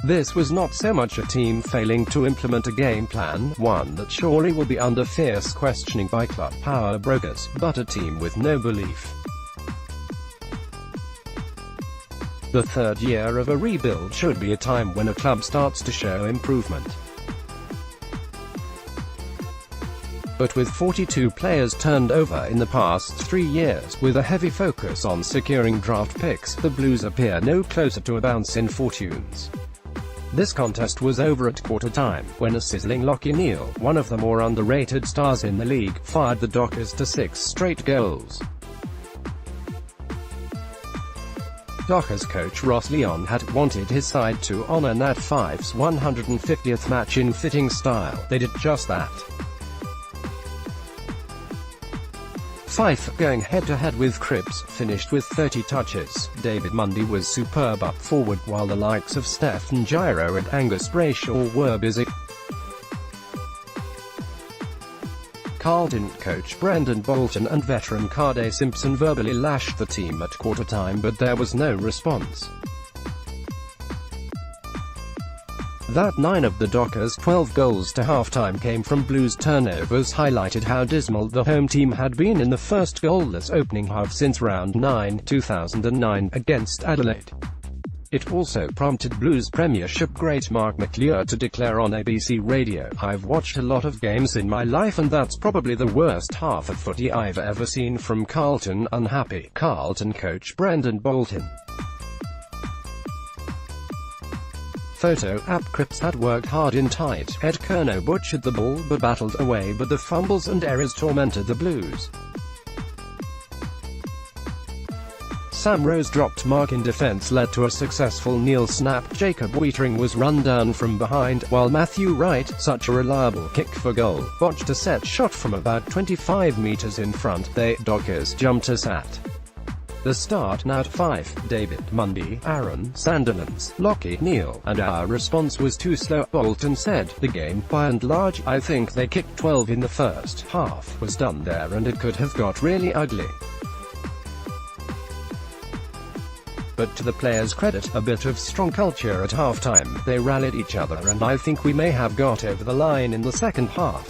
This was not so much a team failing to implement a game plan, one that surely will be under fierce questioning by club power brokers, but a team with no belief. The third year of a rebuild should be a time when a club starts to show improvement. But with 42 players turned over in the past 3 years, with a heavy focus on securing draft picks, the Blues appear no closer to a bounce in fortunes. This contest was over at quarter time, when a sizzling Lachie Neale, one of the more underrated stars in the league, fired the Dockers to 6 straight goals. Dockers coach Ross Lyon had wanted his side to honour Nat Fyfe's 150th match in fitting style. They did just that. Fyfe, going head-to-head with Cripps, finished with 30 touches. David Mundy was superb up forward, while the likes of Stephen Giro and Angus Brayshaw were busy. Carlton coach Brendan Bolton and veteran Carde Simpson verbally lashed the team at quarter-time, but there was no response. That 9 of the Dockers' 12 goals to halftime came from Blues turnovers highlighted how dismal the home team had been in the first goalless opening half since round 9, 2009, against Adelaide. It also prompted Blues Premiership great Mark McClure to declare on ABC Radio, "I've watched a lot of games in my life and that's probably the worst half of footy I've ever seen from Carlton." Unhappy Carlton coach Brendan Bolton. Photo app Cripps had worked hard in tight. Ed Curnow butchered the ball but battled away, but the fumbles and errors tormented the Blues. Sam Rose dropped mark in defence led to a successful Neale snap. Jacob Weitering was run down from behind, while Matthew Wright, such a reliable kick for goal, botched a set shot from about 25 metres in front. They, Dockers, jumped us at the start. Nat Fyfe, David Mundy, Aaron Sandilands, Lachie Neale, and our response was too slow. Bolton said, "The game, by and large, I think they kicked 12 in the first half, was done there and it could have got really ugly." But to the players' credit, a bit of strong culture at halftime. They rallied each other and I think we may have got over the line in the second half.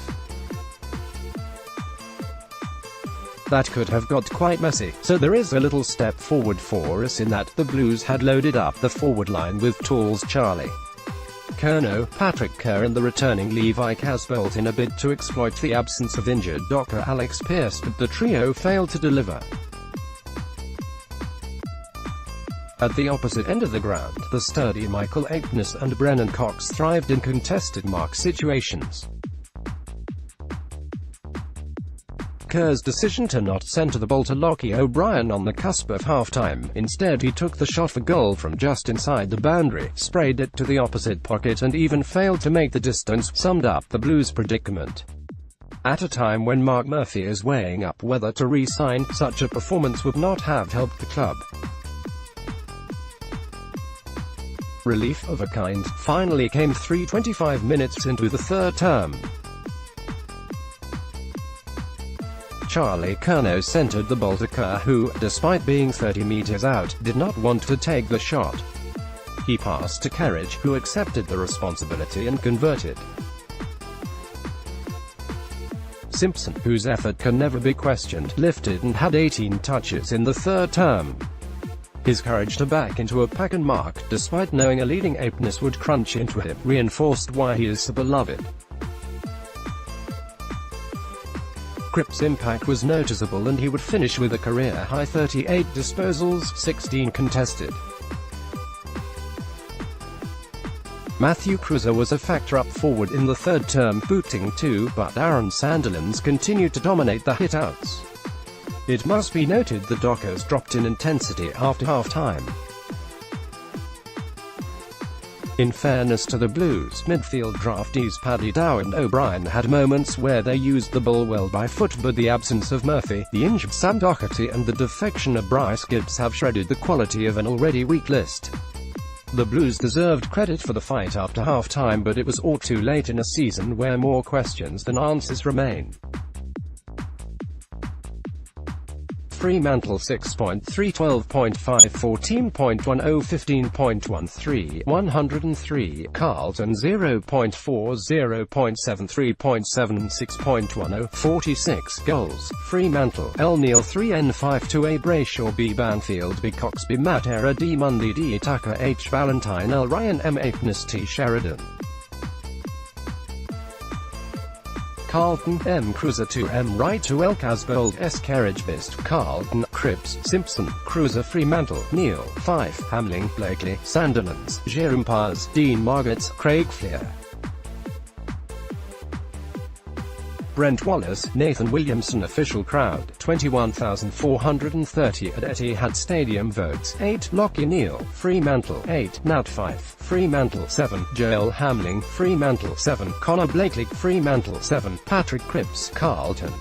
That could have got quite messy, so there is a little step forward for us in that the Blues had loaded up the forward line with tools. Charlie Curnow, Patrick Kerr and the returning Levi Casbolt in a bid to exploit the absence of injured Docker Alex Pearce, but the trio failed to deliver. At the opposite end of the ground, the sturdy Michael Aitken and Brennan Cox thrived in contested mark situations. Kerr's decision to not centre the ball to Lachie O'Brien on the cusp of half-time. Instead he took the shot for goal from just inside the boundary, sprayed it to the opposite pocket and even failed to make the distance, summed up the Blues' predicament. At a time when Mark Murphy is weighing up whether to re-sign, such a performance would not have helped the club. Relief of a kind finally came 25 minutes into the third term. Charlie Curnow centered the ball to Kerr, who, despite being 30 meters out, did not want to take the shot. He passed to Kerridge, who accepted the responsibility and converted. Simpson, whose effort can never be questioned, lifted and had 18 touches in the third term. His courage to back into a pack and mark, despite knowing a leading Aitken would crunch into him, reinforced why he is so beloved. Cripps' impact was noticeable and he would finish with a career-high 38 disposals, 16 contested. Matthew Cruiser was a factor up forward in the third term, booting 2, but Aaron Sandilands continued to dominate the hit-outs. It must be noted the Dockers dropped in intensity after half-time. In fairness to the Blues, midfield draftees Paddy Dow and O'Brien had moments where they used the ball well by foot, but the absence of Murphy, the injured Sam Doherty and the defection of Bryce Gibbs have shredded the quality of an already weak list. The Blues deserved credit for the fight after half-time, but it was all too late in a season where more questions than answers remain. Fremantle 6.3 12.5 14.10 15.13 103 Carlton 0.4 0.7 3.7 6.10 46 goals Fremantle L Neil 3N5 2 A Brayshaw B Banfield B Cox B Matera D Mundy D Tucker H Valentine L Ryan M Apenes T Sheridan Carlton M Cruiser 2 M Wright 2 L Casbold S Carriage Bist Carlton Cripps Simpson Cruiser Fremantle Neil 5 Hamling Blakely Sandilands Jerome Paz Dean Margetts Craig Fleer Brent Wallace Nathan Williamson Official crowd 21,430 at Etihad Stadium votes 8 Lockie Neal Fremantle 8 Nat 5 Fremantle 7 Joel Hamling Fremantle 7 Connor Blakely Fremantle 7 Patrick Cripps Carlton